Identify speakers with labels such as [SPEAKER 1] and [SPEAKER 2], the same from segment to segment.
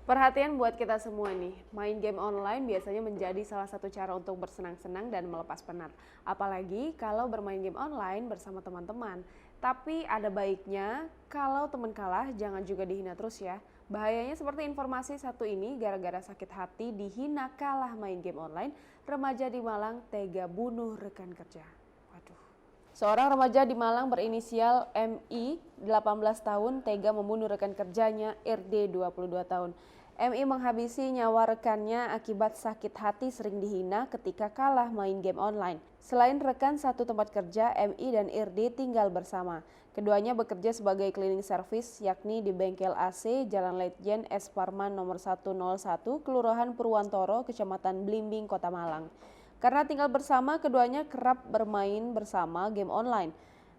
[SPEAKER 1] Perhatian buat kita semua nih, main game online biasanya menjadi salah satu cara untuk bersenang-senang dan melepas penat. Apalagi kalau bermain game online bersama teman-teman. Tapi ada baiknya, kalau teman kalah jangan juga dihina terus ya. Bahayanya seperti informasi satu ini, gara-gara sakit hati dihina kalah main game online, remaja di Malang tega bunuh rekan kerja. Waduh. Seorang remaja di Malang berinisial MI, 18 tahun, tega membunuh rekan kerjanya RD, 22 tahun. MI menghabisi nyawa rekannya akibat sakit hati sering dihina ketika kalah main game online. Selain rekan satu tempat kerja, MI dan RD tinggal bersama. Keduanya bekerja sebagai cleaning service, yakni di bengkel AC Jalan Letjen S. Parman nomor 101, Kelurahan Purwantoro, Kecamatan Blimbing, Kota Malang. Karena tinggal bersama, keduanya kerap bermain bersama game online.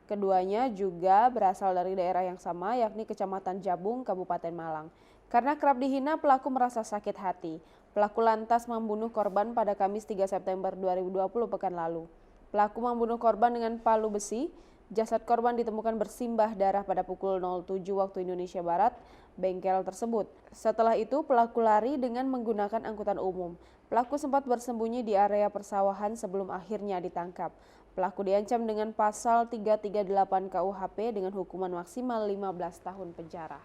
[SPEAKER 1] Keduanya juga berasal dari daerah yang sama, yakni Kecamatan Jabung, Kabupaten Malang. Karena kerap dihina, pelaku merasa sakit hati. Pelaku lantas membunuh korban pada Kamis 3 September 2020 pekan lalu. Pelaku membunuh korban dengan palu besi. Jasad korban ditemukan bersimbah darah pada pukul 07 waktu Indonesia Barat, bengkel tersebut. Setelah itu, pelaku lari dengan menggunakan angkutan umum. Pelaku sempat bersembunyi di area persawahan sebelum akhirnya ditangkap. Pelaku diancam dengan pasal 338 KUHP dengan hukuman maksimal 15 tahun penjara.